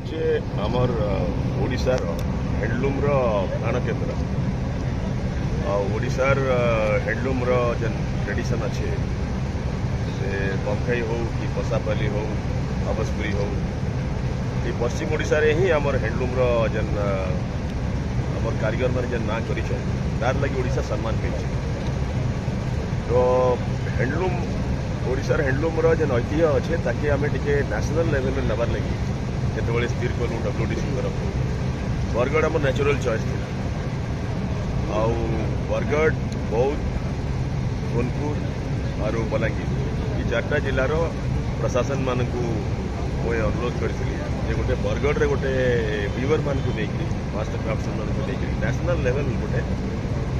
হচ্ছে আমার ওড়িশার হ্যান্ডলুমর প্রাণকেন্দ্র। ওড়িশার হ্যান্ডলুমর যেন ট্রেডিশন আছে সে বমখাই হোক কি পশাপালি হোক আবসপুরি হোক এই পশ্চিম ওড়িশার হি আমার হ্যান্ডলুমর যেন আমার কারিগর মানে যেন না করেছেন তার লাগি ওড়িশা সম্মান পেয়েছে। তো হ্যান্ডলুম ওড়িশার হ্যান্ডলুমর যেন ঐতিহ্য আছে তাকে আমি টিকে ন্যাশনাল লেভেলରେ ନେବାର ଲାଗି ଯେତେବେଳେ ସ୍ଥିର କଲୁ WDC ତରଫରୁ ବରଗଡ଼ ଆମର ନ୍ୟାଚୁରାଲ ଚଏସ୍ ଥିଲା। ଆଉ ବରଗଡ଼ ବୌଦ୍ଧ ସୋନପୁର ଆଉ ବଲାଙ୍ଗୀର ଏ ଚାରିଟା ଜିଲ୍ଲାର ପ୍ରଶାସନମାନଙ୍କୁ ମୁଁ ଅନୁରୋଧ କରିଥିଲି ଯେ ଗୋଟେ ବରଗଡ଼ରେ ଗୋଟେ ୱିଭରମାନଙ୍କୁ ନେଇକରି ମାଷ୍ଟର କ୍ରାଫ୍ଟସମାନଙ୍କୁ ନେଇକରି ନ୍ୟାସନାଲ ଲେଭେଲ ଗୋଟେ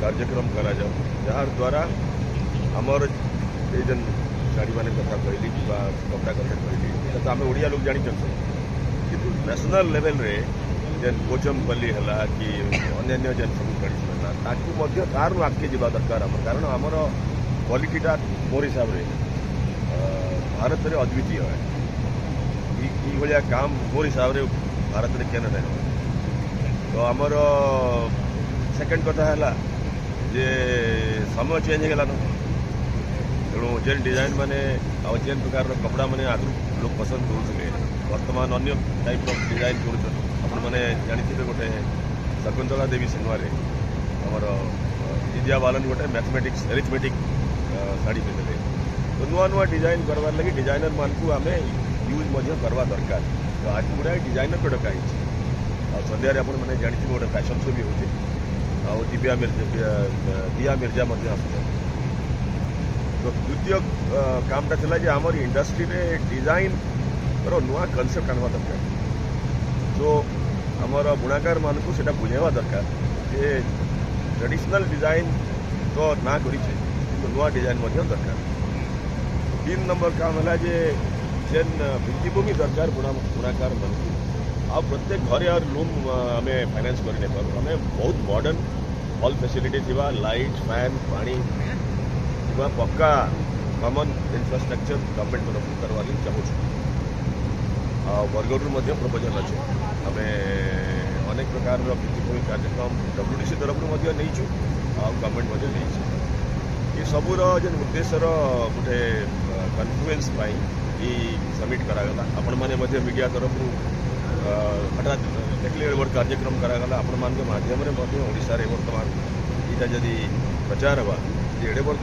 କାର୍ଯ୍ୟକ୍ରମ କରାଯାଉ ଯାହାଦ୍ୱାରା ଆମର ଏଇ ଯେନ୍ ଶାଢ଼ୀମାନେ କଥା କହିଲି କିମ୍ବା କପଡ଼ା କଥା କହିଲି ସେଟା ତ ଆମେ ଓଡ଼ିଆ ଲୋକ ଜାଣିଛନ୍ତି, କିନ୍ତୁ ନ୍ୟାସନାଲ ଲେଭେଲରେ ଯେନ୍ କୋଚମ୍ପଲ୍ଲୀ ହେଲା କି ଅନ୍ୟାନ୍ୟ ଯେନ୍ ସବୁ ଟ୍ରାଡ଼ିସନ୍ ହେଲା ତାକୁ ମଧ୍ୟ ତାରୁ ଆଗକେ ଯିବା ଦରକାର ଆମର, କାରଣ ଆମର କ୍ୱାଲିଟିଟା ମୋର ହିସାବରେ ଭାରତରେ ଅଦ୍ୱିତୀୟ ହେ। ଏଇଭଳିଆ କାମ ମୋର ହିସାବରେ ଭାରତରେ କେନ ନାହିଁ। ତ ଆମର ସେକେଣ୍ଡ କଥା ହେଲା ଯେ ସମୟ ଚେଞ୍ଜ ହେଇଗଲାନ, ତେଣୁ ଯେନ୍ ଡିଜାଇନ୍ ମାନେ ଆଉ ଯେନ୍ ପ୍ରକାରର କପଡ଼ା ମାନେ ଆଗରୁ ଲୋକ ପସନ୍ଦ କରୁଥିଲେ ବର୍ତ୍ତମାନ ଅନ୍ୟ ଟାଇପ୍ର ଡିଜାଇନ୍ କରୁଛନ୍ତି। ଆପଣମାନେ ଜାଣିଥିବେ ଗୋଟେ ଶକୁନ୍ତଳା ଦେବୀ ସିନେମାରେ ଆମର ଇଣ୍ଡିଆ ବାଲନ ଗୋଟେ ମ୍ୟାଥମେଟିକ୍ସ ଏରିଥମେଟିକ୍ ଶାଢ଼ୀ ପିନ୍ଧିଲେ। ତ ନୂଆ ନୂଆ ଡିଜାଇନ୍ କରବାର୍ ଲାଗି ଡିଜାଇନର୍ମାନଙ୍କୁ ଆମେ ୟୁଜ୍ ମଧ୍ୟ କରିବା ଦରକାର। ତ ଆଜି ଗୁଡ଼ାଏ ଡିଜାଇନର୍କୁ ଡକା ହେଇଛି। ଆଉ ସନ୍ଧ୍ୟାରେ ଆପଣମାନେ ଜାଣିଥିବେ ଗୋଟେ ଫ୍ୟାସନ୍ ଶୋ ବି ହେଉଛି, ଆଉ ଦିଆ ମିର୍ଜା ମଧ୍ୟ ଆସୁଛନ୍ତି। ତ ଦ୍ୱିତୀୟ କାମଟା ଥିଲା ଯେ ଆମର ଇଣ୍ଡଷ୍ଟ୍ରିରେ ଡିଜାଇନ୍ର ନୂଆ କନସେପ୍ଟ ଆଣିବା ଦରକାର। ସୋ ଆମର ବୁଣାକାରମାନଙ୍କୁ ସେଇଟା ବୁଝାଇବା ଦରକାର ଯେ ଟ୍ରାଡ଼ିସନାଲ ଡିଜାଇନ୍ ତ ନା କରିଛେ କିନ୍ତୁ ନୂଆ ଡିଜାଇନ୍ ମଧ୍ୟ ଦରକାର। 3 ନମ୍ବର କାମ ହେଲା ଯେ ଯେନ୍ ଭିତ୍ତିଭୂମି ଦରକାର ବୁଣାକାରମାନଙ୍କୁ ଆଉ ପ୍ରତ୍ୟେକ ଘରେ ଆଉ ରୁମ୍ ଆମେ ଫାଇନାନ୍ସ କରି ନେଇପାରୁ। ଆମେ ବହୁତ ମଡ଼ର୍ଣ୍ଣ ହଲ୍ ଫେସିଲିଟି ଥିବା ଲାଇଟ୍ ଫ୍ୟାନ୍ ପାଣି ଥିବା ପକ୍କା କମନ୍ ଇନଫ୍ରାଷ୍ଟ୍ରକ୍ଚର ଗଭର୍ଣ୍ଣମେଣ୍ଟ ତରଫରୁ କରବାର୍ ଲାଗି ଚାହୁଁଛୁ। ଆଉ ବରଗଡ଼ରୁ ମଧ୍ୟ ପ୍ରପୋଜାଲ୍ ଅଛି। ଆମେ ଅନେକ ପ୍ରକାରର ଭିତ୍ତିଭୂମି କାର୍ଯ୍ୟକ୍ରମ WDC ତରଫରୁ ମଧ୍ୟ ନେଇଛୁ ଆଉ ଗଭର୍ଣ୍ଣମେଣ୍ଟ ମଧ୍ୟ ନେଇଛି। ଏସବୁର ଯେନ୍ ଉଦ୍ଦେଶ୍ୟର ଗୋଟେ କନଫ୍ଲୁଏନ୍ସ ପାଇଁ ଏଇ ସମିଟ୍ କରାଗଲା। ଆପଣମାନେ ମଧ୍ୟ ମିଡ଼ିଆ ତରଫରୁ ହଠାତ୍ ଦେଖିଲେ ଏଡ଼େ ବଡ଼ କାର୍ଯ୍ୟକ୍ରମ କରାଗଲା। ଆପଣମାନଙ୍କ ମାଧ୍ୟମରେ ମଧ୍ୟ ଓଡ଼ିଶାରେ ବର୍ତ୍ତମାନ ଏଇଟା ଯଦି ପ୍ରଚାର ହେବା ଯେ ଏଡ଼େ ବଡ଼